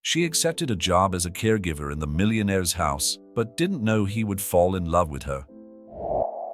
She accepted a job as a caregiver in the Millionaire's house, but didn't know he would fall in love with her.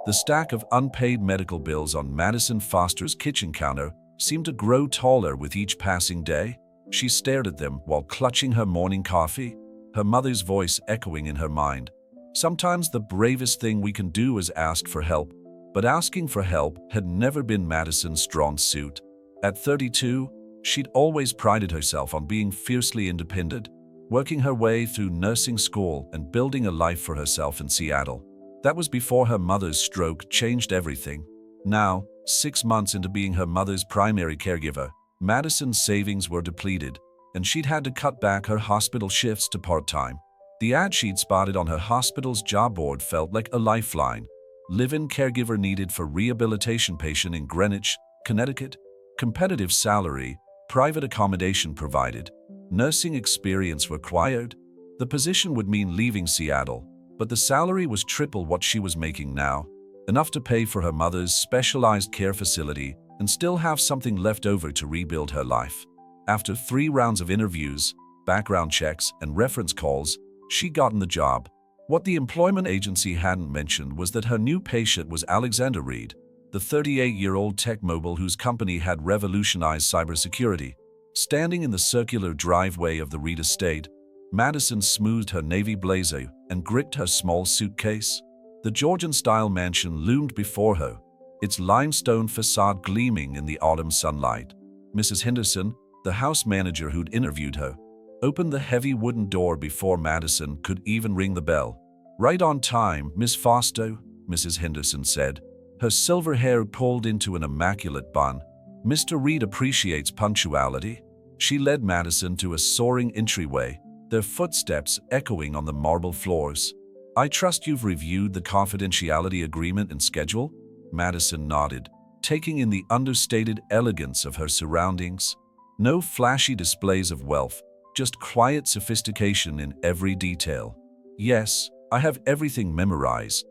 The stack of unpaid medical bills on Madison Foster's kitchen counter seemed to grow taller with each passing day. She stared at them while clutching her morning coffee, her mother's voice echoing in her mind. Sometimes the bravest thing we can do is ask for help, but asking for help had never been Madison's strong suit. At 32, she'd always prided herself on being fiercely independent, working her way through nursing school and building a life for herself in Seattle. That was before her mother's stroke changed everything. Now, 6 months into being her mother's primary caregiver, Madison's savings were depleted, and she'd had to cut back her hospital shifts to part-time. The ad she'd spotted on her hospital's job board felt like a lifeline. Live-in caregiver needed for rehabilitation patient in Greenwich, Connecticut. Competitive salary, private accommodation provided. Nursing experience required. The position would mean leaving Seattle, but the salary was triple what she was making now, enough to pay for her mother's specialized care facility and still have something left over to rebuild her life. After 3 rounds of interviews, background checks, and reference calls, she'd gotten the job. What the employment agency hadn't mentioned was that her new patient was Alexander Reed, the 38-year-old tech mogul whose company had revolutionized cybersecurity. Standing in the circular driveway of the Reed estate, Madison smoothed her navy blazer and gripped her small suitcase. The Georgian-style mansion loomed before her, its limestone facade gleaming in the autumn sunlight. Mrs. Henderson, the house manager who'd interviewed her, opened the heavy wooden door before Madison could even ring the bell. "Right on time, Miss Foster," Mrs. Henderson said, her silver hair pulled into an immaculate bun. "Mr. Reed appreciates punctuality." She led Madison to a soaring entryway, their footsteps echoing on the marble floors. "I trust you've reviewed the confidentiality agreement and schedule?" Madison nodded, taking in the understated elegance of her surroundings. No flashy displays of wealth, just quiet sophistication in every detail. "Yes, I have everything memorized."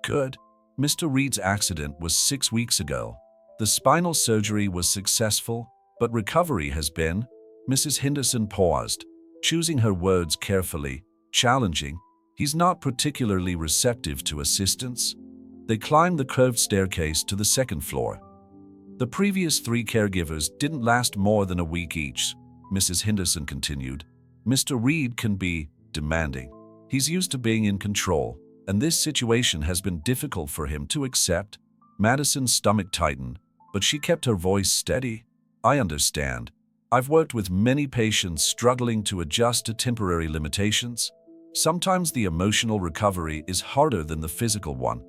"Good. Mr. Reed's accident was 6 weeks ago. The spinal surgery was successful, but recovery has been." Mrs. Henderson paused, choosing her words carefully. "Challenging. He's not particularly receptive to assistance." They climbed the curved staircase to the second floor. "The previous 3 caregivers didn't last more than a week each," Mrs. Henderson continued. "Mr. Reed can be demanding. He's used to being in control, and this situation has been difficult for him to accept." Madison's stomach tightened, but she kept her voice steady. "I understand. I've worked with many patients struggling to adjust to temporary limitations. Sometimes the emotional recovery is harder than the physical one."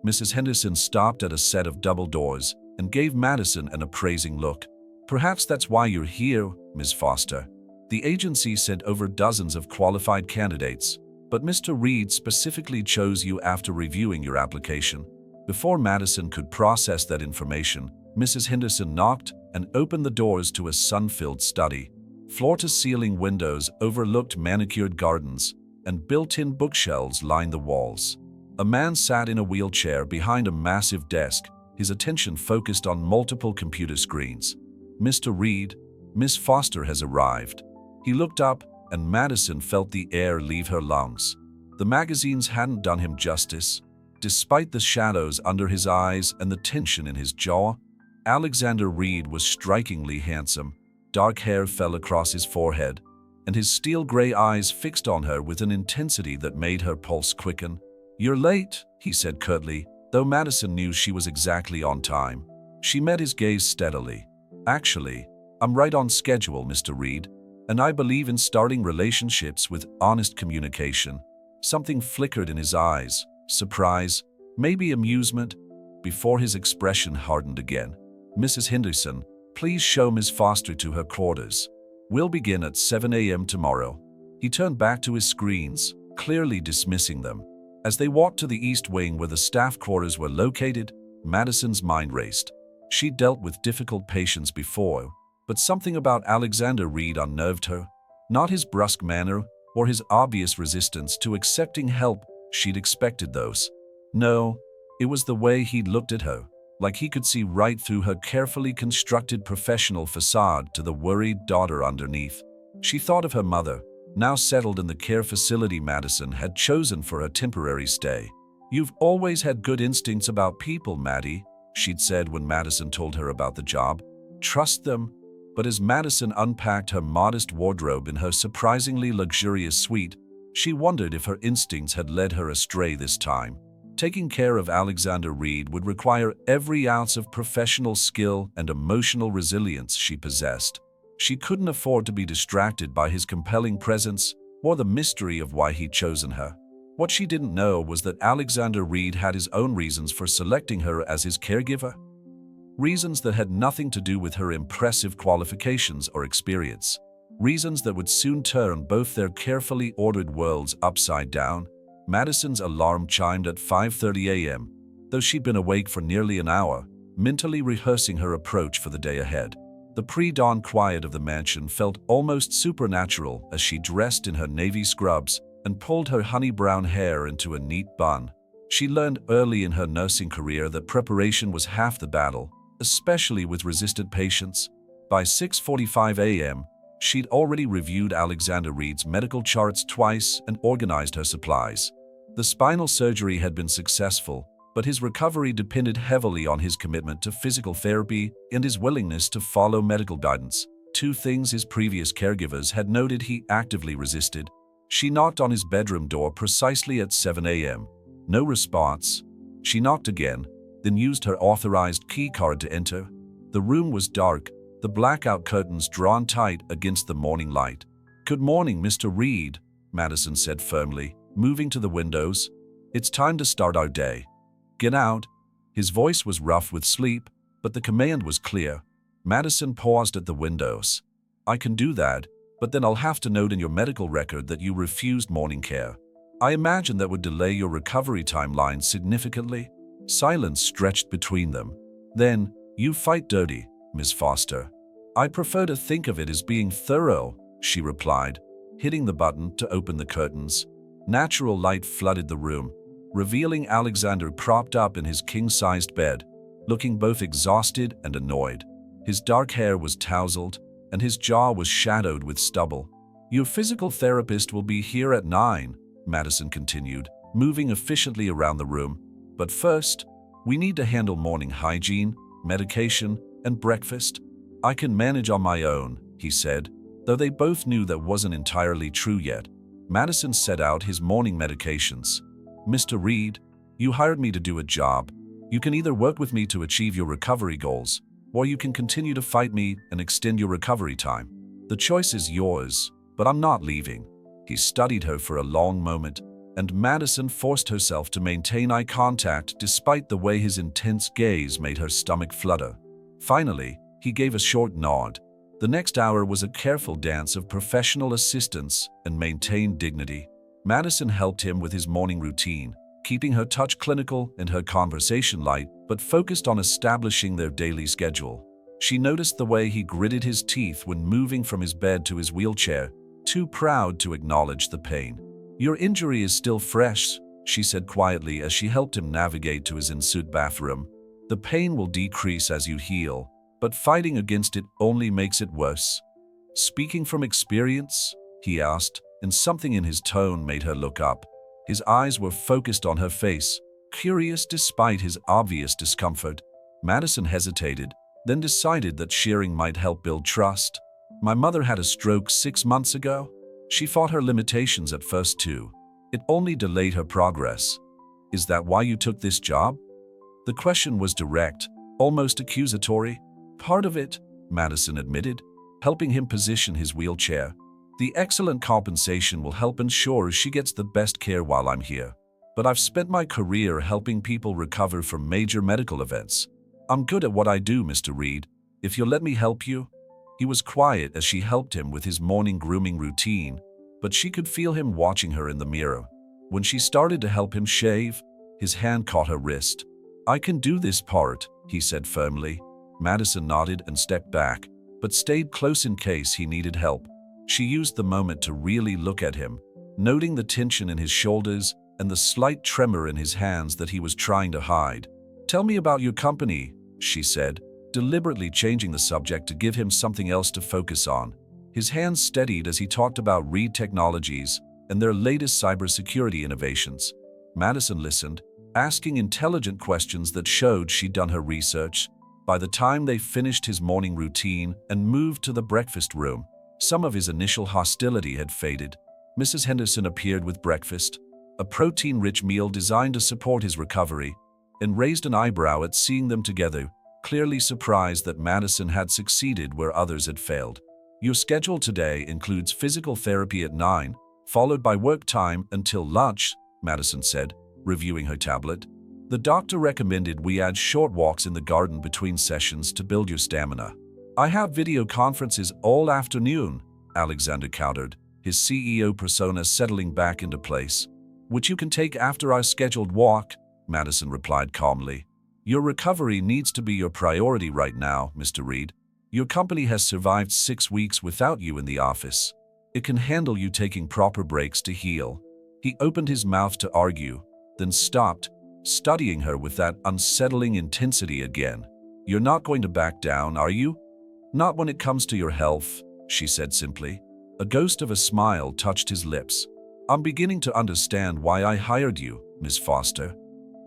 Mrs. Henderson stopped at a set of double doors and gave Madison an appraising look. "Perhaps that's why you're here, Ms. Foster. The agency sent over dozens of qualified candidates, but Mr. Reed specifically chose you after reviewing your application." Before Madison could process that information, Mrs. Henderson knocked and opened the doors to a sun-filled study. Floor-to-ceiling windows overlooked manicured gardens, and built-in bookshelves lined the walls. A man sat in a wheelchair behind a massive desk, his attention focused on multiple computer screens. "Mr. Reed, Miss Foster has arrived." He looked up, and Madison felt the air leave her lungs. The magazines hadn't done him justice. Despite the shadows under his eyes and the tension in his jaw, Alexander Reed was strikingly handsome. Dark hair fell across his forehead, and his steel-gray eyes fixed on her with an intensity that made her pulse quicken. "You're late," he said curtly, though Madison knew she was exactly on time. She met his gaze steadily. "Actually, I'm right on schedule, Mr. Reed, and I believe in starting relationships with honest communication." Something flickered in his eyes, surprise, maybe amusement, before his expression hardened again. "Mrs. Henderson, please show Ms. Foster to her quarters. We'll begin at 7 a.m. tomorrow." He turned back to his screens, clearly dismissing them. As they walked to the east wing where the staff quarters were located, Madison's mind raced. She'd dealt with difficult patients before, but something about Alexander Reed unnerved her. Not his brusque manner or his obvious resistance to accepting help she'd expected those. No, it was the way he'd looked at her, like he could see right through her carefully constructed professional facade to the worried daughter underneath. She thought of her mother, now settled in the care facility Madison had chosen for her temporary stay. "You've always had good instincts about people, Maddie," she'd said when Madison told her about the job. "Trust them." But as Madison unpacked her modest wardrobe in her surprisingly luxurious suite, she wondered if her instincts had led her astray this time. Taking care of Alexander Reed would require every ounce of professional skill and emotional resilience she possessed. She couldn't afford to be distracted by his compelling presence or the mystery of why he'd chosen her. What she didn't know was that Alexander Reed had his own reasons for selecting her as his caregiver. Reasons that had nothing to do with her impressive qualifications or experience. Reasons that would soon turn both their carefully ordered worlds upside down. Madison's alarm chimed at 5:30 a.m., though she'd been awake for nearly an hour, mentally rehearsing her approach for the day ahead. The pre-dawn quiet of the mansion felt almost supernatural as she dressed in her navy scrubs and pulled her honey-brown hair into a neat bun. She learned early in her nursing career that preparation was half the battle, especially with resistant patients. By 6:45 a.m., she'd already reviewed Alexander Reed's medical charts twice and organized her supplies. The spinal surgery had been successful, but his recovery depended heavily on his commitment to physical therapy and his willingness to follow medical guidance, two things his previous caregivers had noted he actively resisted. She knocked on his bedroom door precisely at 7 a.m. No response. She knocked again, then used her authorized key card to enter. The room was dark, the blackout curtains drawn tight against the morning light. "Good morning, Mr. Reed," Madison said firmly, moving to the windows. "It's time to start our day. Get out." His voice was rough with sleep, but the command was clear. Madison paused at the windows. "I can do that, but then I'll have to note in your medical record that you refused morning care. I imagine that would delay your recovery timeline significantly." Silence stretched between them. "Then, you fight dirty, Miss Foster." "I prefer to think of it as being thorough," she replied, hitting the button to open the curtains. Natural light flooded the room, revealing Alexander propped up in his king-sized bed, looking both exhausted and annoyed. His dark hair was tousled, and his jaw was shadowed with stubble. "Your physical therapist will be here at 9, Madison continued, moving efficiently around the room. "But first, we need to handle morning hygiene, medication, and breakfast." "I can manage on my own," he said, though they both knew that wasn't entirely true yet. Madison set out his morning medications. "Mr. Reed, you hired me to do a job. You can either work with me to achieve your recovery goals, or you can continue to fight me and extend your recovery time. The choice is yours, but I'm not leaving." He studied her for a long moment, and Madison forced herself to maintain eye contact despite the way his intense gaze made her stomach flutter. Finally, he gave a short nod. The next hour was a careful dance of professional assistance and maintained dignity. Madison helped him with his morning routine, keeping her touch clinical and her conversation light, but focused on establishing their daily schedule. She noticed the way he gritted his teeth when moving from his bed to his wheelchair, too proud to acknowledge the pain. "Your injury is still fresh," she said quietly as she helped him navigate to his ensuite bathroom. "The pain will decrease as you heal, but fighting against it only makes it worse." "Speaking from experience?" he asked, and something in his tone made her look up. His eyes were focused on her face, curious despite his obvious discomfort. Madison hesitated, then decided that sharing might help build trust. "My mother had a stroke 6 months ago. She fought her limitations at first too. It only delayed her progress. Is that why you took this job?" The question was direct, almost accusatory. "Part of it," Madison admitted, helping him position his wheelchair. "The excellent compensation will help ensure she gets the best care while I'm here. But I've spent my career helping people recover from major medical events. I'm good at what I do, Mr. Reed. If you'll let me help you." He was quiet as she helped him with his morning grooming routine, but she could feel him watching her in the mirror. When she started to help him shave, his hand caught her wrist. "I can do this part," he said firmly. Madison nodded and stepped back, but stayed close in case he needed help. She used the moment to really look at him, noting the tension in his shoulders and the slight tremor in his hands that he was trying to hide. "Tell me about your company," she said, deliberately changing the subject to give him something else to focus on. His hands steadied as he talked about Reed Technologies and their latest cybersecurity innovations. Madison listened, asking intelligent questions that showed she'd done her research. By the time they finished his morning routine and moved to the breakfast room, some of his initial hostility had faded. Mrs. Henderson appeared with breakfast, a protein-rich meal designed to support his recovery, and raised an eyebrow at seeing them together, clearly surprised that Madison had succeeded where others had failed. Your schedule today includes physical therapy at 9, followed by work time until lunch, Madison said, reviewing her tablet. The doctor recommended we add short walks in the garden between sessions to build your stamina. I have video conferences all afternoon, Alexander countered, his CEO persona settling back into place. Which you can take after our scheduled walk, Madison replied calmly. Your recovery needs to be your priority right now, Mr. Reed. Your company has survived 6 weeks without you in the office. It can handle you taking proper breaks to heal. He opened his mouth to argue, then stopped, studying her with that unsettling intensity again. You're not going to back down, are you? Not when it comes to your health, she said simply. A ghost of a smile touched his lips. I'm beginning to understand why I hired you, Miss Foster.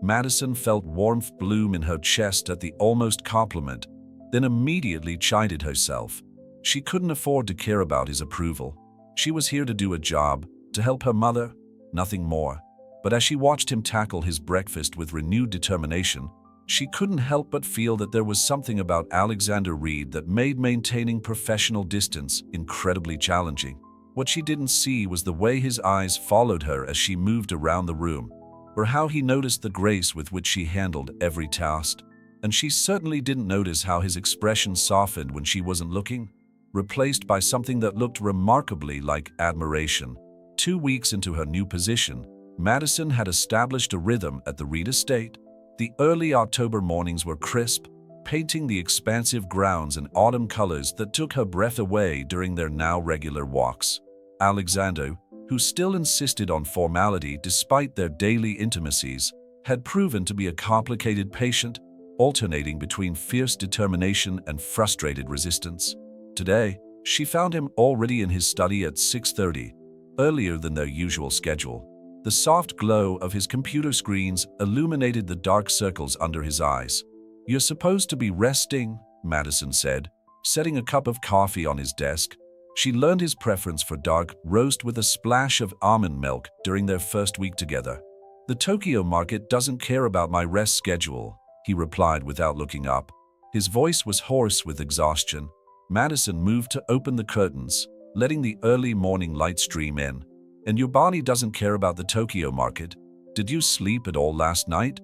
Madison felt warmth bloom in her chest at the almost compliment, then immediately chided herself. She couldn't afford to care about his approval. She was here to do a job, to help her mother, nothing more. But as she watched him tackle his breakfast with renewed determination, she couldn't help but feel that there was something about Alexander Reed that made maintaining professional distance incredibly challenging. What she didn't see was the way his eyes followed her as she moved around the room, or how he noticed the grace with which she handled every task. And she certainly didn't notice how his expression softened when she wasn't looking, replaced by something that looked remarkably like admiration. 2 weeks into her new position, Madison had established a rhythm at the Reed estate. The early October mornings were crisp, painting the expansive grounds in autumn colors that took her breath away during their now regular walks. Alexander, who still insisted on formality despite their daily intimacies, had proven to be a complicated patient, alternating between fierce determination and frustrated resistance. Today, she found him already in his study at 6:30, earlier than their usual schedule. The soft glow of his computer screens illuminated the dark circles under his eyes. You're supposed to be resting, Madison said, setting a cup of coffee on his desk. She learned his preference for dark roast with a splash of almond milk during their first week together. The Tokyo market doesn't care about my rest schedule, he replied without looking up. His voice was hoarse with exhaustion. Madison moved to open the curtains, letting the early morning light stream in. And your body doesn't care about the Tokyo market? Did you sleep at all last night?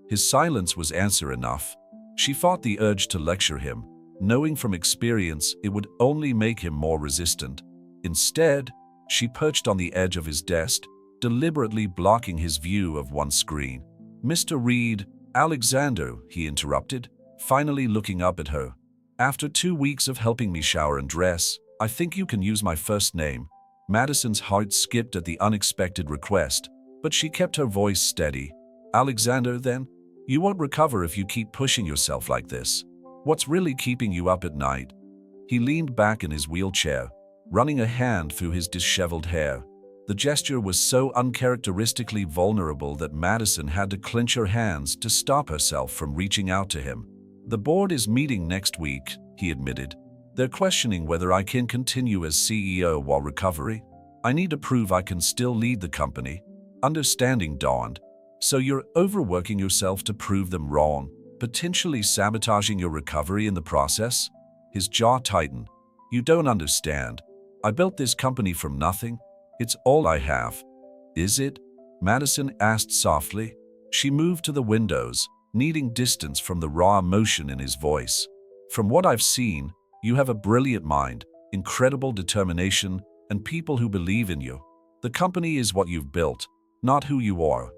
His silence was answer enough. She fought the urge to lecture him, knowing from experience it would only make him more resistant. Instead, she perched on the edge of his desk, deliberately blocking his view of one screen. Mr. Reed, Alexander, he interrupted, finally looking up at her. After 2 weeks of helping me shower and dress, I think you can use my first name. Madison's heart skipped at the unexpected request, but she kept her voice steady. Alexander, then? You won't recover if you keep pushing yourself like this. What's really keeping you up at night? He leaned back in his wheelchair, running a hand through his disheveled hair. The gesture was so uncharacteristically vulnerable that Madison had to clench her hands to stop herself from reaching out to him. The board is meeting next week, he admitted. They're questioning whether I can continue as CEO while recovery. I need to prove I can still lead the company. Understanding dawned. So you're overworking yourself to prove them wrong, potentially sabotaging your recovery in the process? His jaw tightened. You don't understand. I built this company from nothing. It's all I have. Is it? Madison asked softly. She moved to the windows, needing distance from the raw emotion in his voice. From what I've seen, you have a brilliant mind, incredible determination, and people who believe in you. The company is what you've built, not who you are.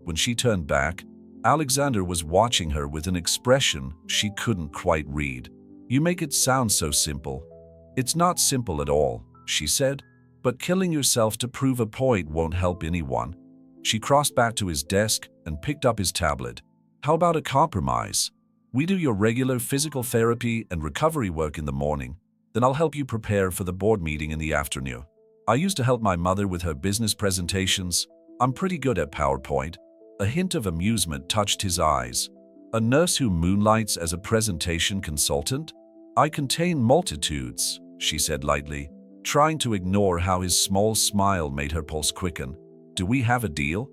When she turned back, Alexander was watching her with an expression she couldn't quite read. You make it sound so simple. It's not simple at all, she said. But killing yourself to prove a point won't help anyone. She crossed back to his desk and picked up his tablet. How about a compromise? We do your regular physical therapy and recovery work in the morning. Then I'll help you prepare for the board meeting in the afternoon. I used to help my mother with her business presentations. I'm pretty good at PowerPoint." A hint of amusement touched his eyes. "A nurse who moonlights as a presentation consultant? I contain multitudes," she said lightly, trying to ignore how his small smile made her pulse quicken. "Do we have a deal?"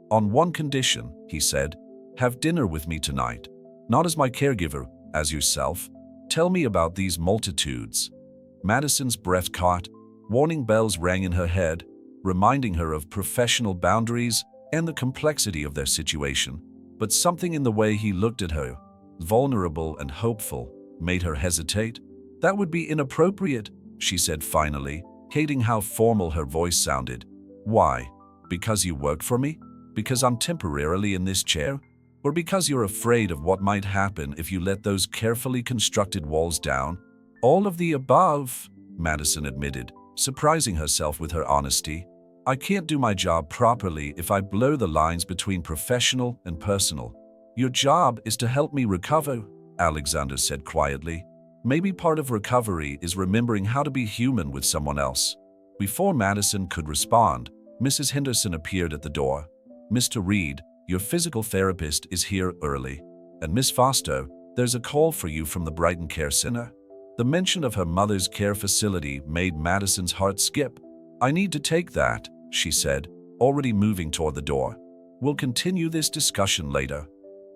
"On one condition," he said. "Have dinner with me tonight. Not as my caregiver, as yourself. Tell me about these multitudes." Madison's breath caught. Warning bells rang in her head, reminding her of professional boundaries and the complexity of their situation. But something in the way he looked at her, vulnerable and hopeful, made her hesitate. "That would be inappropriate," she said finally, hating how formal her voice sounded. "Why? Because you work for me? Because I'm temporarily in this chair? Or because you're afraid of what might happen if you let those carefully constructed walls down?" "All of the above," Madison admitted, surprising herself with her honesty. "I can't do my job properly if I blur the lines between professional and personal." "Your job is to help me recover," Alexander said quietly. "Maybe part of recovery is remembering how to be human with someone else." Before Madison could respond, Mrs. Henderson appeared at the door. "Mr. Reed, your physical therapist is here early. And Miss Foster, there's a call for you from the Brighton Care Center." The mention of her mother's care facility made Madison's heart skip. "I need to take that," she said, already moving toward the door. "We'll continue this discussion later."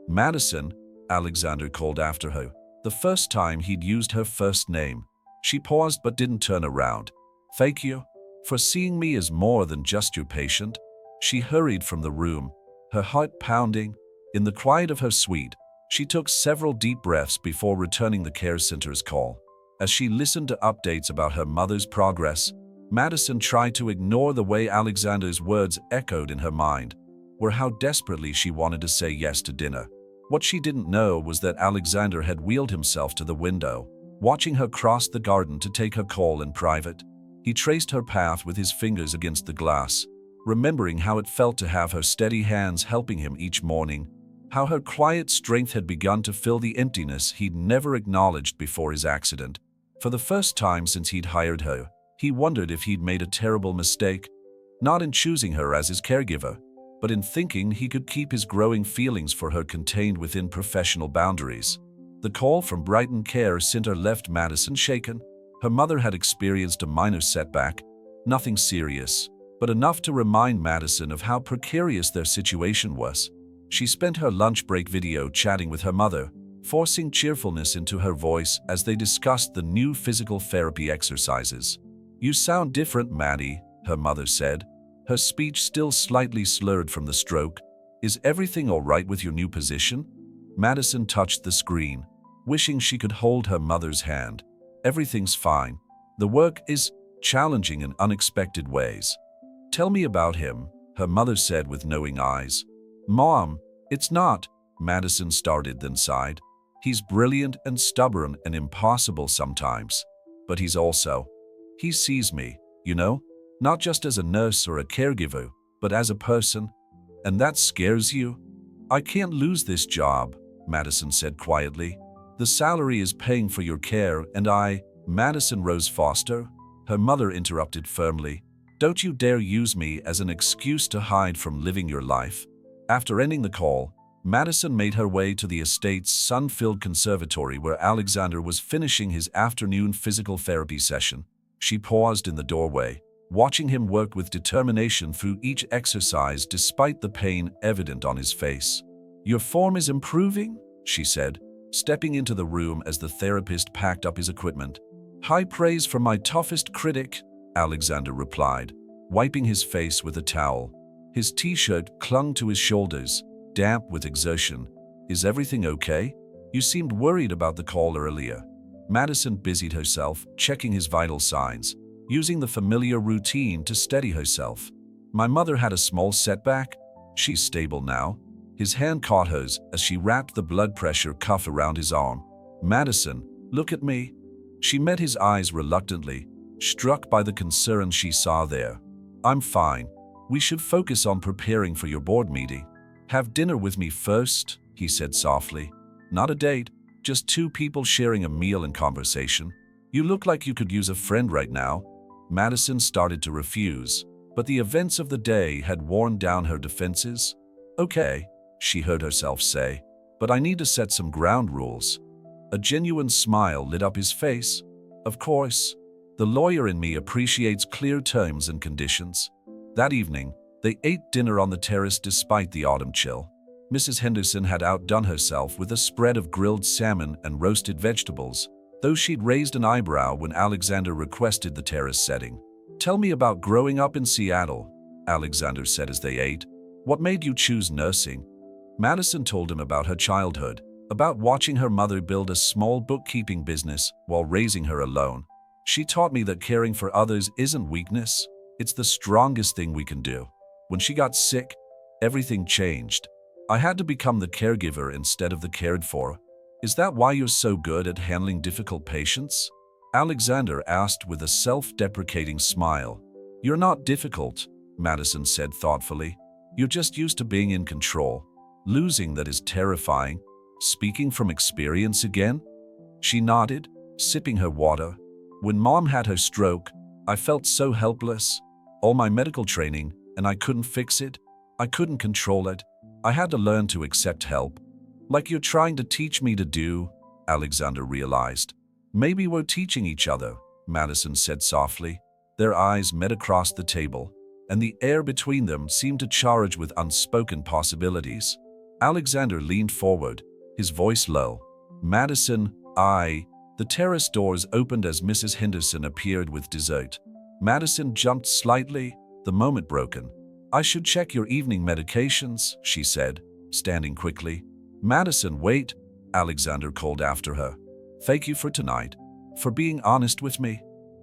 "Madison," Alexander called after her, the first time he'd used her first name. She paused but didn't turn around. "Thank you for seeing me as more than just your patient." She hurried from the room, her heart pounding. In the quiet of her suite, she took several deep breaths before returning the care center's call. As she listened to updates about her mother's progress, Madison tried to ignore the way Alexander's words echoed in her mind, or how desperately she wanted to say yes to dinner. What she didn't know was that Alexander had wheeled himself to the window, watching her cross the garden to take her call in private. He traced her path with his fingers against the glass, remembering how it felt to have her steady hands helping him each morning, how her quiet strength had begun to fill the emptiness he'd never acknowledged before his accident. For the first time since he'd hired her, he wondered if he'd made a terrible mistake, not in choosing her as his caregiver, but in thinking he could keep his growing feelings for her contained within professional boundaries. The call from Brighton Care Center left Madison shaken. Her mother had experienced a minor setback, nothing serious, but enough to remind Madison of how precarious their situation was. She spent her lunch break video chatting with her mother, forcing cheerfulness into her voice as they discussed the new physical therapy exercises. "You sound different, Maddie," her mother said, her speech still slightly slurred from the stroke. "Is everything all right with your new position?" Madison touched the screen, wishing she could hold her mother's hand. "Everything's fine. The work is challenging in unexpected ways." "Tell me about him," her mother said with knowing eyes. "Mom, it's not," Madison started then sighed. "He's brilliant and stubborn and impossible sometimes. But he sees me, you know, not just as a nurse or a caregiver, but as a person. And that scares you?" "I can't lose this job," Madison said quietly. "The salary is paying for your care and Madison Rose Foster," her mother interrupted firmly. "Don't you dare use me as an excuse to hide from living your life." After ending the call, Madison made her way to the estate's sun-filled conservatory where Alexander was finishing his afternoon physical therapy session. She paused in the doorway, watching him work with determination through each exercise despite the pain evident on his face. "Your form is improving," she said, stepping into the room as the therapist packed up his equipment. "High praise from my toughest critic," Alexander replied, wiping his face with a towel. His t-shirt clung to his shoulders, damp with exertion. "Is everything okay? You seemed worried about the call earlier." Madison busied herself, checking his vital signs, using the familiar routine to steady herself. "My mother had a small setback. She's stable now." His hand caught hers as she wrapped the blood pressure cuff around his arm. "Madison, look at me." She met his eyes reluctantly, struck by the concern she saw there. "I'm fine. We should focus on preparing for your board meeting." "Have dinner with me first," he said softly. "Not a date, just two people sharing a meal and conversation." You look like you could use a friend right now." Madison started to refuse, but the events of the day had worn down her defenses. "Okay," she heard herself say, "but I need to set some ground rules." A genuine smile lit up his face. "Of course. The lawyer in me appreciates clear terms and conditions." That evening, they ate dinner on the terrace despite the autumn chill. Mrs. Henderson had outdone herself with a spread of grilled salmon and roasted vegetables, though she'd raised an eyebrow when Alexander requested the terrace setting. "Tell me about growing up in Seattle," Alexander said as they ate. "What made you choose nursing?" Madison told him about her childhood, about watching her mother build a small bookkeeping business while raising her alone. "She taught me that caring for others isn't weakness, it's the strongest thing we can do. When she got sick, everything changed. I had to become the caregiver instead of the cared for." "Is that why you're so good at handling difficult patients?" Alexander asked with a self-deprecating smile. "You're not difficult," Madison said thoughtfully. "You're just used to being in control. Losing that is terrifying." "Speaking from experience again?" She nodded, sipping her water. "When Mom had her stroke, I felt so helpless. All my medical training, and I couldn't fix it. I couldn't control it. I had to learn to accept help." "Like you're trying to teach me to do," Alexander realized. "Maybe we're teaching each other," Madison said softly. Their eyes met across the table, and the air between them seemed to charge with unspoken possibilities. Alexander leaned forward, his voice low. "Madison, The terrace doors opened as Mrs. Henderson appeared with dessert. Madison jumped slightly, the moment broken. "I should check your evening medications," she said, standing quickly. "Madison, wait," Alexander called after her. "Thank you for tonight, for being honest with me."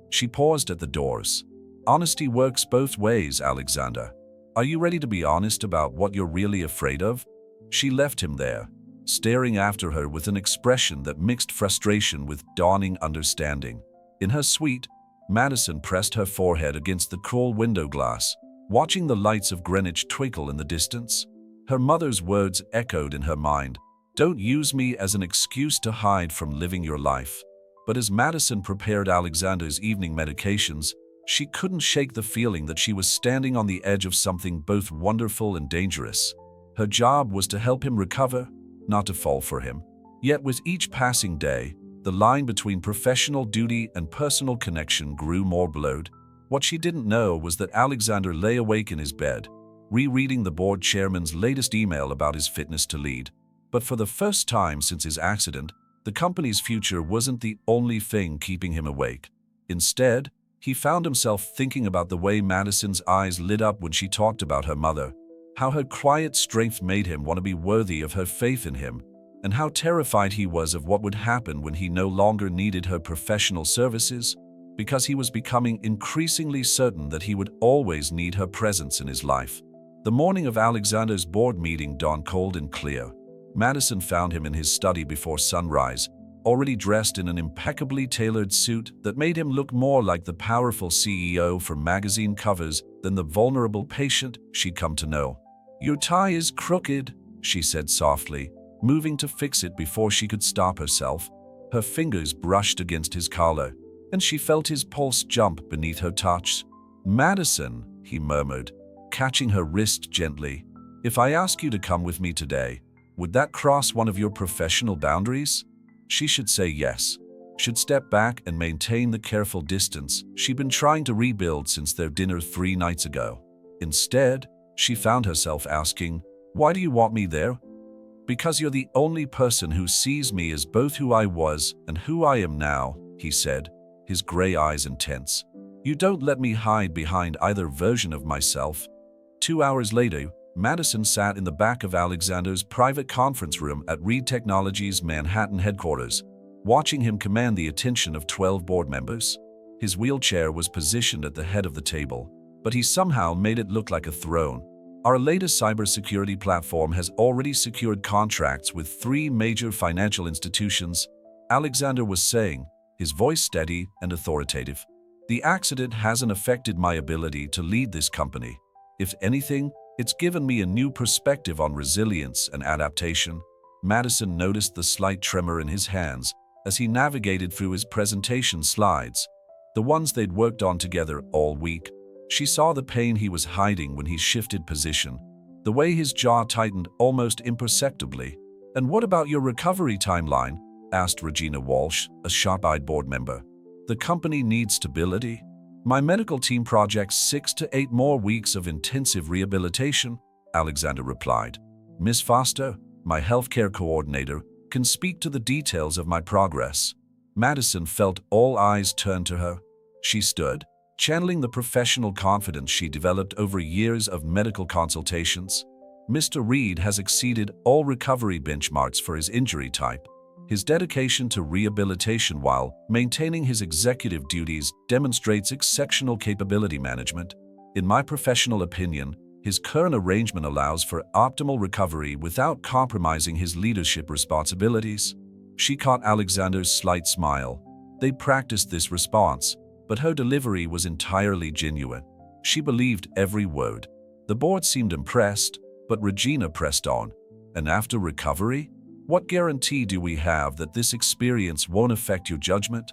She paused at the doors. "Honesty works both ways, Alexander. Are you ready to be honest about what you're really afraid of?" She left him there, staring after her with an expression that mixed frustration with dawning understanding. In her suite, Madison pressed her forehead against the cool window glass, watching the lights of Greenwich twinkle in the distance. Her mother's words echoed in her mind. "Don't use me as an excuse to hide from living your life." But as Madison prepared Alexander's evening medications, she couldn't shake the feeling that she was standing on the edge of something both wonderful and dangerous. Her job was to help him recover, not to fall for him. Yet with each passing day, the line between professional duty and personal connection grew more blurred. What she didn't know was that Alexander lay awake in his bed, rereading the board chairman's latest email about his fitness to lead. But for the first time since his accident, the company's future wasn't the only thing keeping him awake. Instead, he found himself thinking about the way Madison's eyes lit up when she talked about her mother, how her quiet strength made him want to be worthy of her faith in him, and how terrified he was of what would happen when he no longer needed her professional services, because he was becoming increasingly certain that he would always need her presence in his life. The morning of Alexander's board meeting dawned cold and clear. Madison found him in his study before sunrise, already dressed in an impeccably tailored suit that made him look more like the powerful CEO from magazine covers than the vulnerable patient she'd come to know. "Your tie is crooked," she said softly, moving to fix it before she could stop herself. Her fingers brushed against his collar, and she felt his pulse jump beneath her touch. "Madison," he murmured, catching her wrist gently, "if I ask you to come with me today, would that cross one of your professional boundaries?" She should say yes, should step back and maintain the careful distance she'd been trying to rebuild since their dinner 3 nights ago. Instead, she found herself asking, "Why do you want me there?" "Because you're the only person who sees me as both who I was and who I am now," he said, his gray eyes intense. "You don't let me hide behind either version of myself." 2 hours later, Madison sat in the back of Alexander's private conference room at Reed Technologies' Manhattan headquarters, watching him command the attention of 12 board members. His wheelchair was positioned at the head of the table, but he somehow made it look like a throne. "Our latest cybersecurity platform has already secured contracts with 3 major financial institutions," Alexander was saying, his voice steady and authoritative. "The accident hasn't affected my ability to lead this company. If anything, it's given me a new perspective on resilience and adaptation." Madison noticed the slight tremor in his hands as he navigated through his presentation slides, the ones they'd worked on together all week. She saw the pain he was hiding when he shifted position, the way his jaw tightened almost imperceptibly. "And what about your recovery timeline?" asked Regina Walsh, a sharp-eyed board member. "The company needs stability. My medical team projects 6 to 8 more weeks of intensive rehabilitation," Alexander replied. "Miss Foster, my healthcare coordinator, can speak to the details of my progress." Madison felt all eyes turn to her. She stood, channeling the professional confidence she developed over years of medical consultations. "Mr. Reed has exceeded all recovery benchmarks for his injury type. His dedication to rehabilitation while maintaining his executive duties demonstrates exceptional capability management. In my professional opinion, his current arrangement allows for optimal recovery without compromising his leadership responsibilities." She caught Alexander's slight smile. They practiced this response, but her delivery was entirely genuine. She believed every word. The board seemed impressed, but Regina pressed on. "And after recovery? What guarantee do we have that this experience won't affect your judgment?"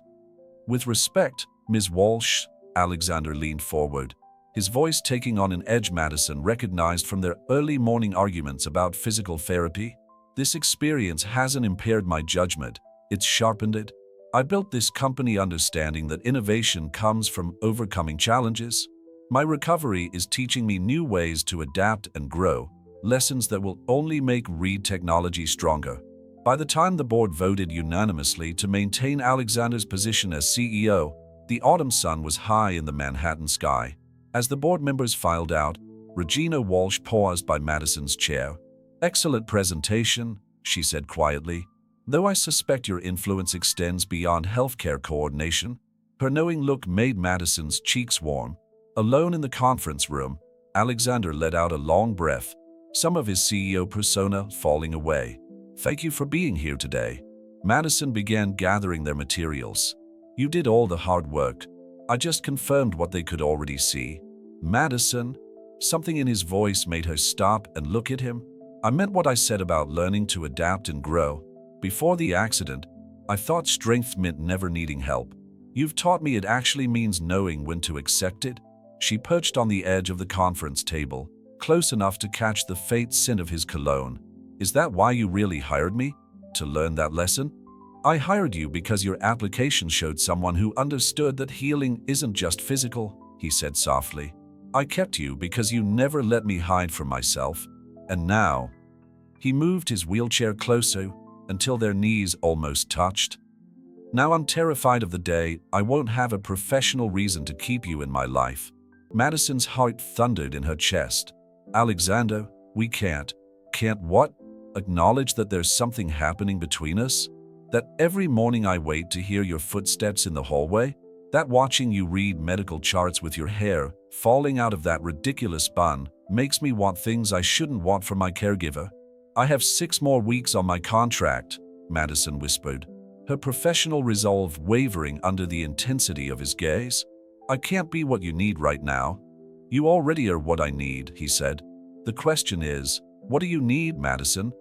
"With respect, Ms. Walsh," Alexander leaned forward, his voice taking on an edge Madison recognized from their early morning arguments about physical therapy. "This experience hasn't impaired my judgment, it's sharpened it. I built this company understanding that innovation comes from overcoming challenges. My recovery is teaching me new ways to adapt and grow, lessons that will only make Reed technology stronger." By the time the board voted unanimously to maintain Alexander's position as CEO, the autumn sun was high in the Manhattan sky. As the board members filed out, Regina Walsh paused by Madison's chair. "Excellent presentation," she said quietly. "Though I suspect your influence extends beyond healthcare coordination." Her knowing look made Madison's cheeks warm. Alone in the conference room, Alexander let out a long breath, some of his CEO persona falling away. "Thank you for being here today." Madison began gathering their materials. "You did all the hard work. I just confirmed what they could already see." "Madison?" Something in his voice made her stop and look at him. "I meant what I said about learning to adapt and grow. Before the accident, I thought strength meant never needing help. You've taught me it actually means knowing when to accept it." She perched on the edge of the conference table, close enough to catch the faint scent of his cologne. "Is that why you really hired me? To learn that lesson?" "I hired you because your application showed someone who understood that healing isn't just physical," he said softly. "I kept you because you never let me hide from myself. And now..." He moved his wheelchair closer until their knees almost touched. "Now I'm terrified of the day I won't have a professional reason to keep you in my life." Madison's heart thundered in her chest. "Alexander, we can't." "Can't what?" "Acknowledge that there's something happening between us? That every morning I wait to hear your footsteps in the hallway? That watching you read medical charts with your hair falling out of that ridiculous bun makes me want things I shouldn't want from my caregiver?" "I have 6 more weeks on my contract," Madison whispered, her professional resolve wavering under the intensity of his gaze. "I can't be what you need right now." "You already are what I need," he said. "The question is, what do you need, Madison?"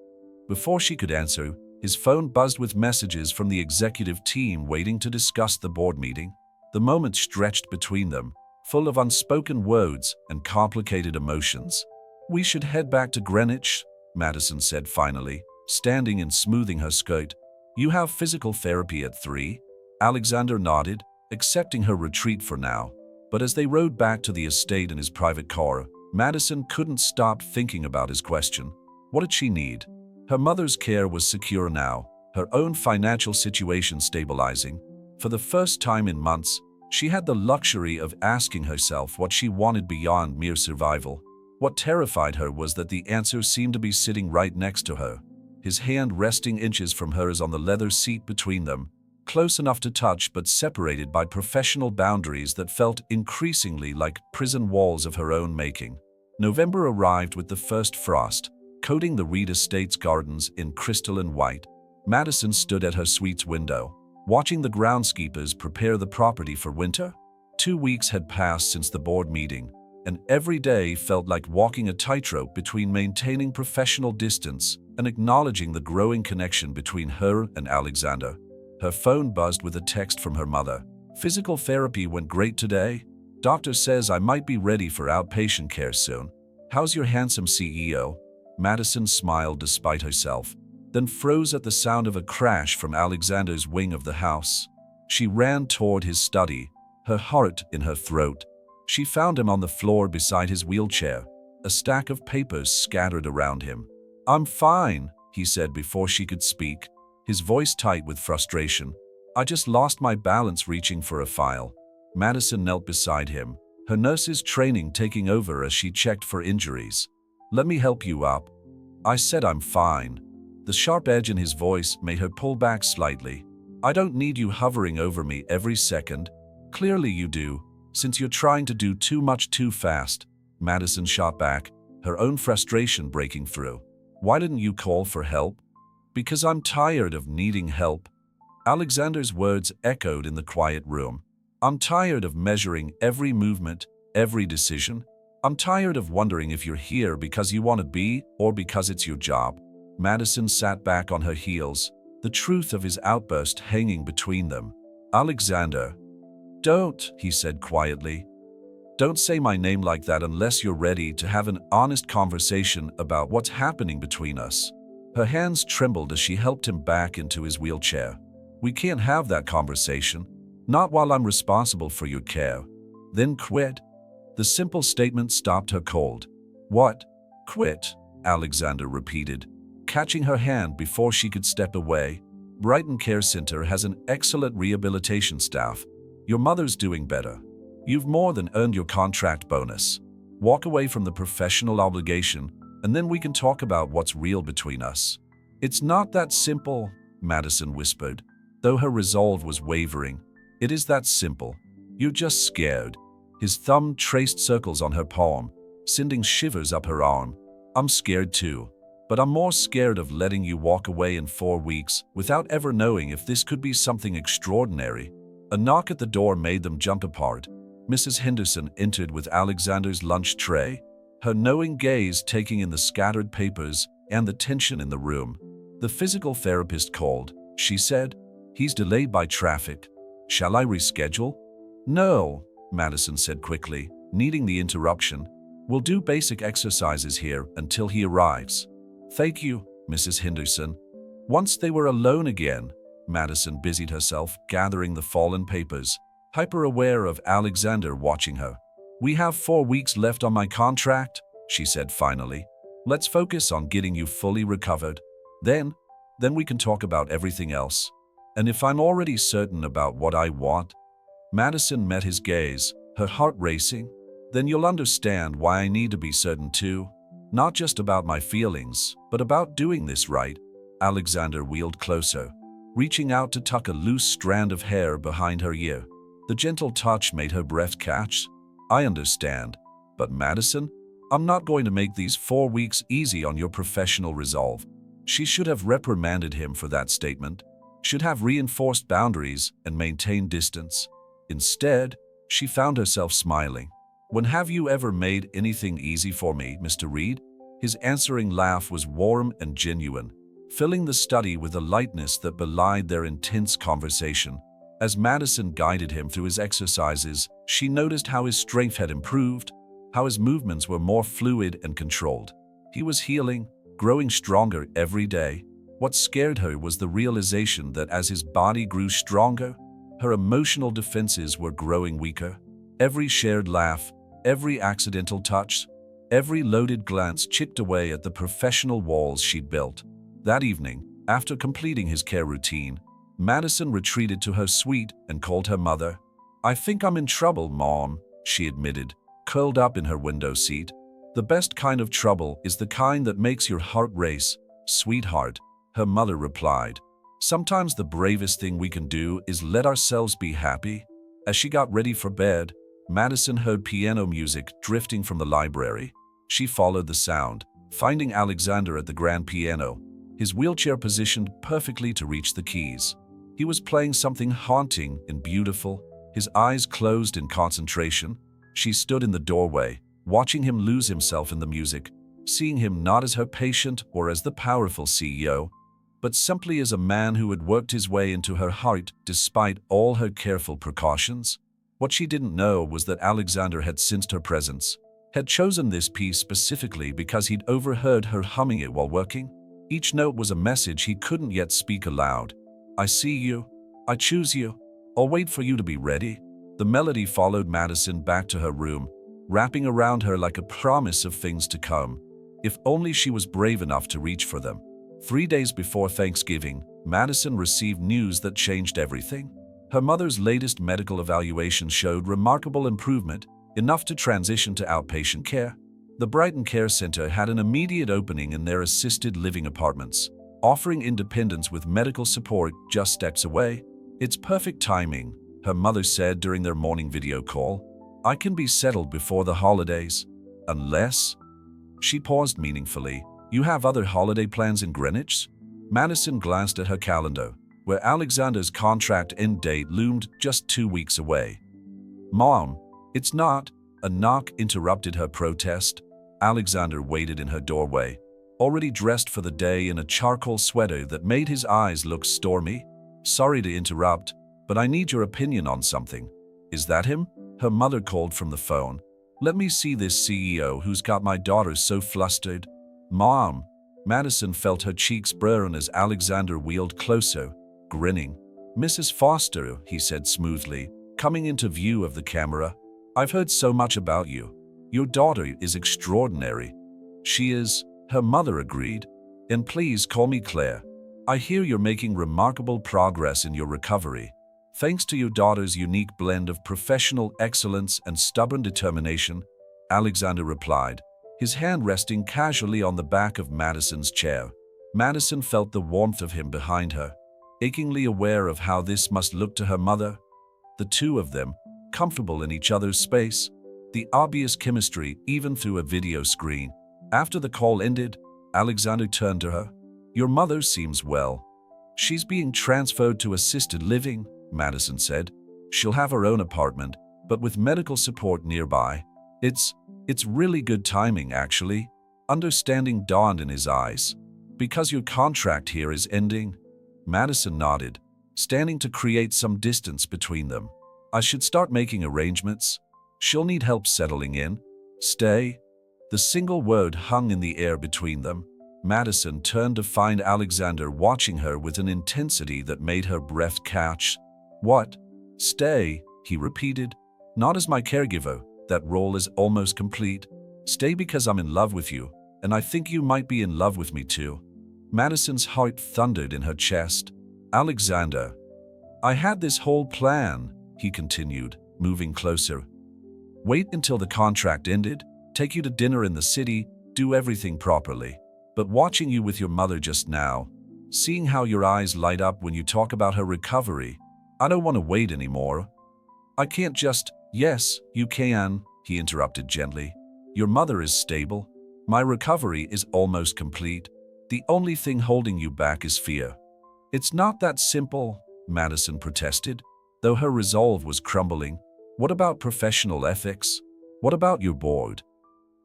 Before she could answer, his phone buzzed with messages from the executive team waiting to discuss the board meeting. The moment stretched between them, full of unspoken words and complicated emotions. "We should head back to Greenwich," Madison said finally, standing and smoothing her skirt. "You have physical therapy at 3? Alexander nodded, accepting her retreat for now. But as they rode back to the estate in his private car, Madison couldn't stop thinking about his question. What did she need? Her mother's care was secure now, her own financial situation stabilizing. For the first time in months, she had the luxury of asking herself what she wanted beyond mere survival. What terrified her was that the answer seemed to be sitting right next to her, his hand resting inches from hers on the leather seat between them, close enough to touch but separated by professional boundaries that felt increasingly like prison walls of her own making. November arrived with the first frost, coating the Reed Estate's gardens in crystalline white. Madison stood at her suite's window, watching the groundskeepers prepare the property for winter. 2 weeks had passed since the board meeting, and every day felt like walking a tightrope between maintaining professional distance and acknowledging the growing connection between her and Alexander. Her phone buzzed with a text from her mother. Physical therapy went great today. Doctor says I might be ready for outpatient care soon. How's your handsome CEO? Madison smiled despite herself, then froze at the sound of a crash from Alexander's wing of the house. She ran toward his study, her heart in her throat. She found him on the floor beside his wheelchair, a stack of papers scattered around him. "I'm fine," he said before she could speak, his voice tight with frustration. "I just lost my balance reaching for a file." Madison knelt beside him, her nurse's training taking over as she checked for injuries. "Let me help you up." "I said I'm fine." The sharp edge in his voice made her pull back slightly. "I don't need you hovering over me every second." "Clearly you do, since you're trying to do too much too fast." Madison shot back, her own frustration breaking through. "Why didn't you call for help?" "Because I'm tired of needing help." Alexander's words echoed in the quiet room. "I'm tired of measuring every movement, every decision. I'm tired of wondering if you're here because you want to be or because it's your job." Madison sat back on her heels, the truth of his outburst hanging between them. "Alexander." "Don't," he said quietly. "Don't say my name like that unless you're ready to have an honest conversation about what's happening between us." Her hands trembled as she helped him back into his wheelchair. "We can't have that conversation. Not while I'm responsible for your care." "Then quit." The simple statement stopped her cold. "What? Quit?" Alexander repeated, catching her hand before she could step away. "Brighton Care Center has an excellent rehabilitation staff. Your mother's doing better. You've more than earned your contract bonus. Walk away from the professional obligation, and then we can talk about what's real between us." "It's not that simple," Madison whispered, though her resolve was wavering. "It is that simple. You're just scared." His thumb traced circles on her palm, sending shivers up her arm. "I'm scared too, but I'm more scared of letting you walk away in 4 weeks without ever knowing if this could be something extraordinary." A knock at the door made them jump apart. Mrs. Henderson entered with Alexander's lunch tray, her knowing gaze taking in the scattered papers and the tension in the room. "The physical therapist called," she said. "He's delayed by traffic. Shall I reschedule?" "No," Madison said quickly, needing the interruption. "We'll do basic exercises here until he arrives." "Thank you, Mrs. Henderson." Once they were alone again, Madison busied herself gathering the fallen papers, hyper-aware of Alexander watching her. "We have 4 weeks left on my contract," she said finally. "Let's focus on getting you fully recovered. Then we can talk about everything else. And if I'm already certain about what I want." Madison met his gaze, her heart racing. "Then you'll understand why I need to be certain too. Not just about my feelings, but about doing this right." Alexander wheeled closer, reaching out to tuck a loose strand of hair behind her ear. The gentle touch made her breath catch. "I understand. But Madison, I'm not going to make these 4 weeks easy on your professional resolve." She should have reprimanded him for that statement, should have reinforced boundaries and maintained distance. Instead, she found herself smiling. "When have you ever made anything easy for me, Mr. Reed?" His answering laugh was warm and genuine, filling the study with a lightness that belied their intense conversation. As Madison guided him through his exercises, she noticed how his strength had improved, how his movements were more fluid and controlled. He was healing, growing stronger every day. What scared her was the realization that as his body grew stronger, her emotional defenses were growing weaker. Every shared laugh, every accidental touch, every loaded glance chipped away at the professional walls she'd built. That evening, after completing his care routine, Madison retreated to her suite and called her mother. "I think I'm in trouble, Mom," she admitted, curled up in her window seat. "The best kind of trouble is the kind that makes your heart race, sweetheart," her mother replied. "Sometimes the bravest thing we can do is let ourselves be happy." As she got ready for bed, Madison heard piano music drifting from the library. She followed the sound, finding Alexander at the grand piano, his wheelchair positioned perfectly to reach the keys. He was playing something haunting and beautiful, his eyes closed in concentration. She stood in the doorway, watching him lose himself in the music, seeing him not as her patient or as the powerful CEO, but simply as a man who had worked his way into her heart despite all her careful precautions. What she didn't know was that Alexander had sensed her presence, had chosen this piece specifically because he'd overheard her humming it while working. Each note was a message he couldn't yet speak aloud. I see you. I choose you. I'll wait for you to be ready. The melody followed Madison back to her room, wrapping around her like a promise of things to come. If only she was brave enough to reach for them. 3 days before Thanksgiving, Madison received news that changed everything. Her mother's latest medical evaluation showed remarkable improvement, enough to transition to outpatient care. The Brighton Care Center had an immediate opening in their assisted living apartments, offering independence with medical support just steps away. It's perfect timing, her mother said during their morning video call. I can be settled before the holidays. Unless… She paused meaningfully. You have other holiday plans in Greenwich? Madison glanced at her calendar, where Alexander's contract end date loomed just 2 weeks away. Mom, it's not. A knock interrupted her protest. Alexander waited in her doorway, already dressed for the day in a charcoal sweater that made his eyes look stormy. Sorry to interrupt, but I need your opinion on something. Is that him? Her mother called from the phone. Let me see this CEO who's got my daughter so flustered. Mom. Madison felt her cheeks burn as Alexander wheeled closer, grinning. Mrs. Foster, he said smoothly, coming into view of the camera. I've heard so much about you. Your daughter is extraordinary. She is, her mother agreed. And please call me Claire. I hear you're making remarkable progress in your recovery. Thanks to your daughter's unique blend of professional excellence and stubborn determination, Alexander replied, his hand resting casually on the back of Madison's chair. Madison felt the warmth of him behind her, achingly aware of how this must look to her mother. The two of them, comfortable in each other's space, the obvious chemistry even through a video screen. After the call ended, Alexander turned to her. Your mother seems well. She's being transferred to assisted living, Madison said. She'll have her own apartment, but with medical support nearby. It's really good timing, actually. Understanding dawned in his eyes. Because your contract here is ending? Madison nodded, standing to create some distance between them. I should start making arrangements. She'll need help settling in. Stay? The single word hung in the air between them. Madison turned to find Alexander watching her with an intensity that made her breath catch. What? Stay, he repeated. Not as my caregiver. That role is almost complete. Stay because I'm in love with you, and I think you might be in love with me too. Madison's heart thundered in her chest. Alexander. I had this whole plan, he continued, moving closer. Wait until the contract ended, take you to dinner in the city, do everything properly. But watching you with your mother just now, seeing how your eyes light up when you talk about her recovery, I don't want to wait anymore. I can't just… Yes, you can, he interrupted gently. Your mother is stable. My recovery is almost complete. The only thing holding you back is fear. It's not that simple, Madison protested, though her resolve was crumbling. What about professional ethics? What about your board?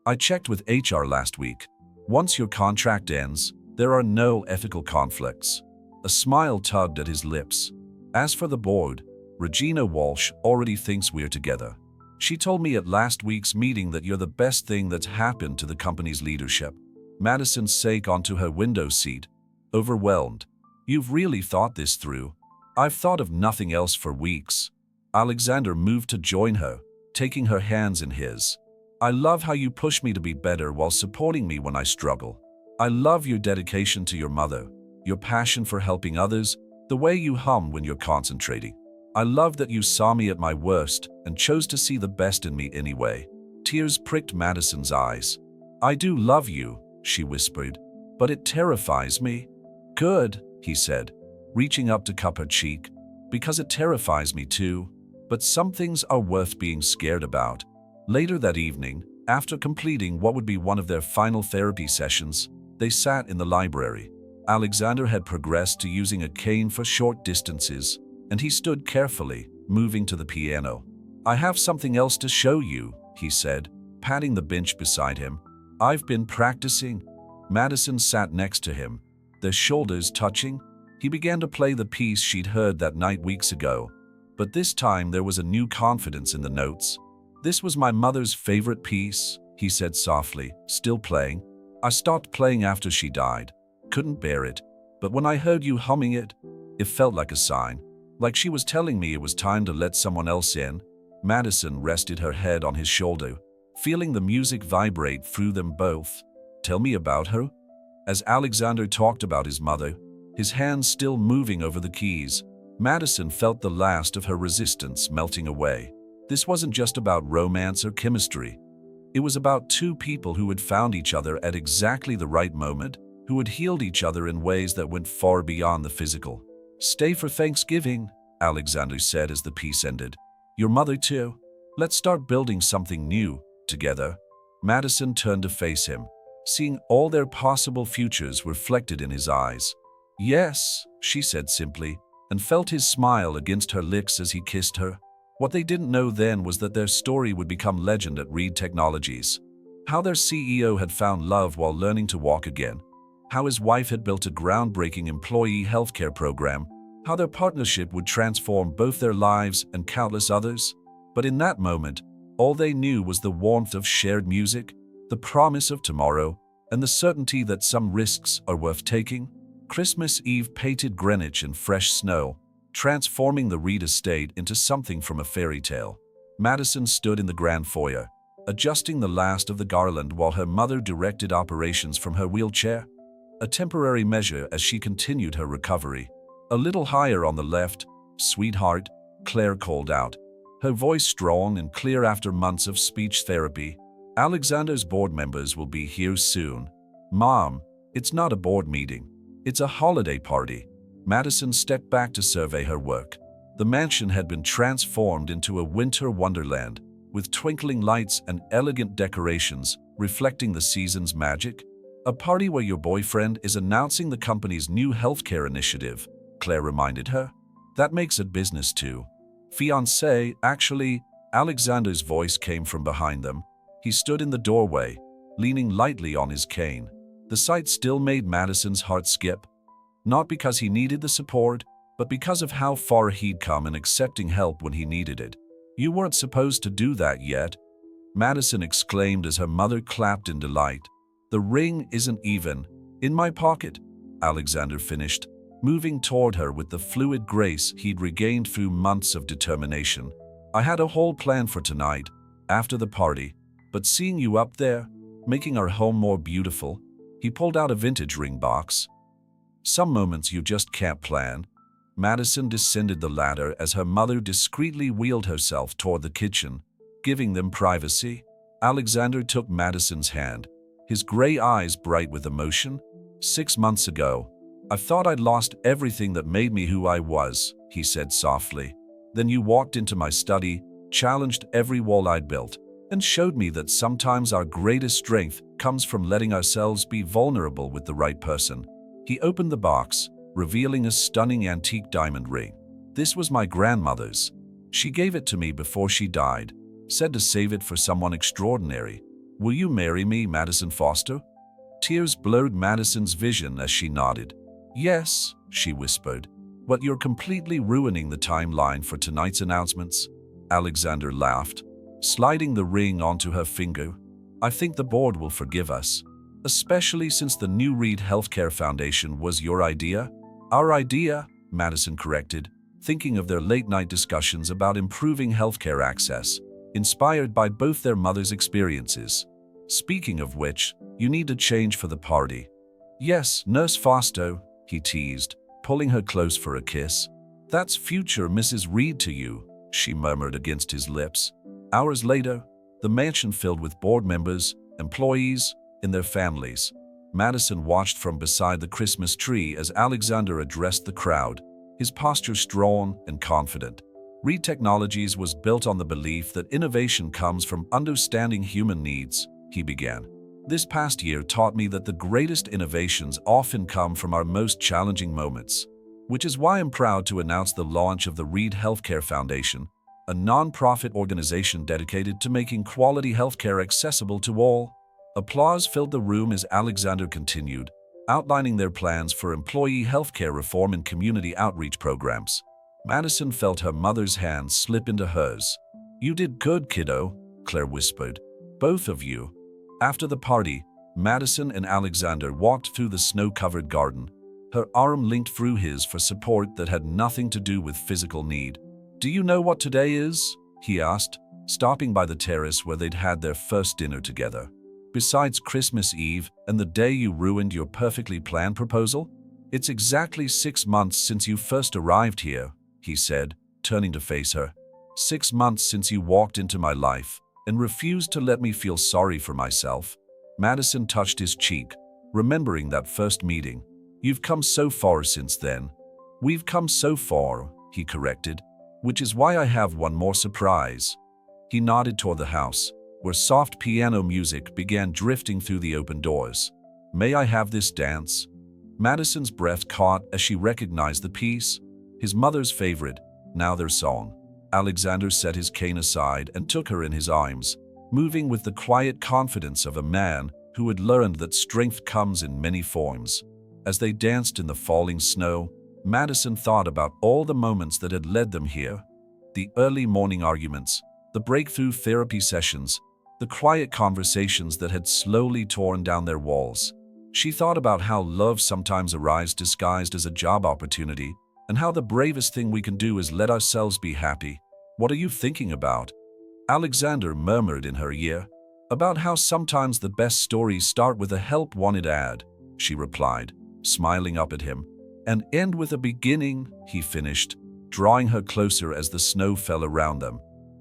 I checked with HR last week. Once your contract ends, there are no ethical conflicts. A smile tugged at his lips. As for the board, Regina Walsh already thinks we're together. She told me at last week's meeting that you're the best thing that's happened to the company's leadership. Madison sank onto her window seat, overwhelmed. You've really thought this through. I've thought of nothing else for weeks. Alexander moved to join her, taking her hands in his. I love how you push me to be better while supporting me when I struggle. I love your dedication to your mother, your passion for helping others, the way you hum when you're concentrating. I love that you saw me at my worst and chose to see the best in me anyway. Tears pricked Madison's eyes. I do love you, she whispered, but it terrifies me. Good, he said, reaching up to cup her cheek, because it terrifies me too. But some things are worth being scared about. Later that evening, after completing what would be one of their final therapy sessions, they sat in the library. Alexander had progressed to using a cane for short distances, and he stood carefully, moving to the piano. I have something else to show you, he said, patting the bench beside him. I've been practicing. Madison sat next to him, their shoulders touching. He began to play the piece she'd heard that night weeks ago. But this time there was a new confidence in the notes. "This was my mother's favorite piece," he said softly, still playing. "I stopped playing after she died. Couldn't bear it. But when I heard you humming it, it felt like a sign. Like she was telling me it was time to let someone else in." Madison rested her head on his shoulder, feeling the music vibrate through them both. "Tell me about her?" As Alexander talked about his mother, his hands still moving over the keys, Madison felt the last of her resistance melting away. This wasn't just about romance or chemistry. It was about two people who had found each other at exactly the right moment, who had healed each other in ways that went far beyond the physical. "Stay for Thanksgiving," Alexander said as the piece ended. "Your mother too. Let's start building something new together." Madison turned to face him, seeing all their possible futures reflected in his eyes. "Yes," she said simply, and felt his smile against her lips as he kissed her. What they didn't know then was that their story would become legend at Reed Technologies. How their CEO had found love while learning to walk again. How his wife had built a groundbreaking employee healthcare program. How their partnership would transform both their lives and countless others. But in that moment, all they knew was the warmth of shared music, the promise of tomorrow, and the certainty that some risks are worth taking. Christmas Eve painted Greenwich in fresh snow, transforming the Reed estate into something from a fairy tale. Madison stood in the grand foyer, adjusting the last of the garland while her mother directed operations from her wheelchair. A temporary measure as she continued her recovery. "A little higher on the left, sweetheart," Claire called out, her voice strong and clear after months of speech therapy. "Alexander's board members will be here soon." "Mom, it's not a board meeting. It's a holiday party." Madison stepped back to survey her work. The mansion had been transformed into a winter wonderland, with twinkling lights and elegant decorations reflecting the season's magic. "A party where your boyfriend is announcing the company's new healthcare initiative," Claire reminded her. "That makes it business too." "Fiancé, actually," Alexander's voice came from behind them. He stood in the doorway, leaning lightly on his cane. The sight still made Madison's heart skip. Not because he needed the support, but because of how far he'd come in accepting help when he needed it. "You weren't supposed to do that yet," Madison exclaimed as her mother clapped in delight. "The ring isn't even in my pocket," Alexander finished, moving toward her with the fluid grace he'd regained through months of determination. "I had a whole plan for tonight, after the party, but seeing you up there, making our home more beautiful." He pulled out a vintage ring box. "Some moments you just can't plan." Madison descended the ladder as her mother discreetly wheeled herself toward the kitchen, giving them privacy. Alexander took Madison's hand, his gray eyes bright with emotion. "6 months ago, I thought I'd lost everything that made me who I was," he said softly. "Then you walked into my study, challenged every wall I'd built, and showed me that sometimes our greatest strength comes from letting ourselves be vulnerable with the right person." He opened the box, revealing a stunning antique diamond ring. "This was my grandmother's. She gave it to me before she died, said to save it for someone extraordinary. Will you marry me, Madison Foster?" Tears blurred Madison's vision as she nodded. "Yes," she whispered. "But you're completely ruining the timeline for tonight's announcements." Alexander laughed, sliding the ring onto her finger. "I think the board will forgive us, especially since the new Reed Healthcare Foundation was your idea." "Our idea," Madison corrected, thinking of their late-night discussions about improving healthcare access, inspired by both their mothers' experiences. "Speaking of which, you need to change for the party." "Yes, Nurse Foster," he teased, pulling her close for a kiss. "That's future Mrs. Reed to you," she murmured against his lips. Hours later, the mansion filled with board members, employees, and their families. Madison watched from beside the Christmas tree as Alexander addressed the crowd, his posture strong and confident. Reed Technologies was built on the belief that innovation comes from understanding human needs, he began. "This past year taught me that the greatest innovations often come from our most challenging moments, which is why I'm proud to announce the launch of the Reed Healthcare Foundation, a non-profit organization dedicated to making quality healthcare accessible to all." Applause filled the room as Alexander continued, outlining their plans for employee healthcare reform and community outreach programs. Madison felt her mother's hand slip into hers. "You did good, kiddo," Claire whispered. "Both of you." After the party, Madison and Alexander walked through the snow-covered garden, her arm linked through his for support that had nothing to do with physical need. "Do you know what today is?" he asked, stopping by the terrace where they'd had their first dinner together. "Besides Christmas Eve and the day you ruined your perfectly planned proposal? It's exactly 6 months since you first arrived here," he said, turning to face her. "6 months since you walked into my life and refused to let me feel sorry for myself." Madison touched his cheek, remembering that first meeting. "You've come so far since then." "We've come so far," he corrected, "which is why I have one more surprise." He nodded toward the house, where soft piano music began drifting through the open doors. "May I have this dance?" Madison's breath caught as she recognized the piece, his mother's favorite, now their song. Alexander set his cane aside and took her in his arms, moving with the quiet confidence of a man who had learned that strength comes in many forms. As they danced in the falling snow, Madison thought about all the moments that had led them here. The early morning arguments, the breakthrough therapy sessions, the quiet conversations that had slowly torn down their walls. She thought about how love sometimes arrives disguised as a job opportunity, and how the bravest thing we can do is let ourselves be happy. "What are you thinking about?" Alexander murmured in her ear. "About how sometimes the best stories start with a help wanted ad," she replied, smiling up at him. "And end with a beginning," he finished, drawing her closer as the snow fell around them.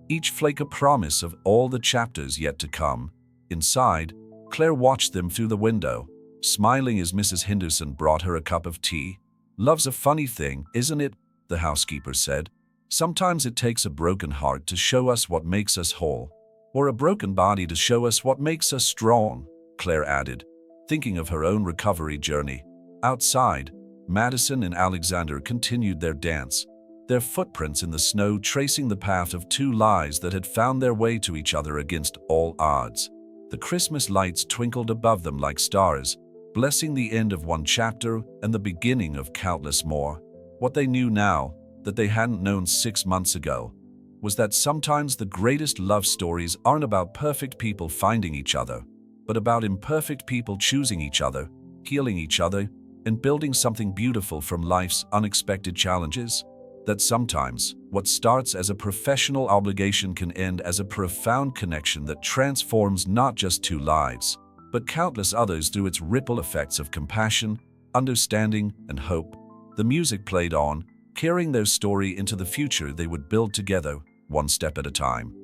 Each flake a promise of all the chapters yet to come. Inside, Claire watched them through the window, smiling as Mrs. Henderson brought her a cup of tea. "Love's a funny thing, isn't it?" the housekeeper said. "Sometimes it takes a broken heart to show us what makes us whole, or a broken body to show us what makes us strong," Claire added, thinking of her own recovery journey. Outside, Madison and Alexander continued their dance, their footprints in the snow tracing the path of two lives that had found their way to each other against all odds. The Christmas lights twinkled above them like stars, blessing the end of one chapter and the beginning of countless more. What they knew now, that they hadn't known 6 months ago, was that sometimes the greatest love stories aren't about perfect people finding each other, but about imperfect people choosing each other, healing each other, and building something beautiful from life's unexpected challenges. That sometimes what starts as a professional obligation can end as a profound connection that transforms not just two lives, but countless others through its ripple effects of compassion, understanding, and hope. The music played on, carrying their story into the future they would build together, one step at a time.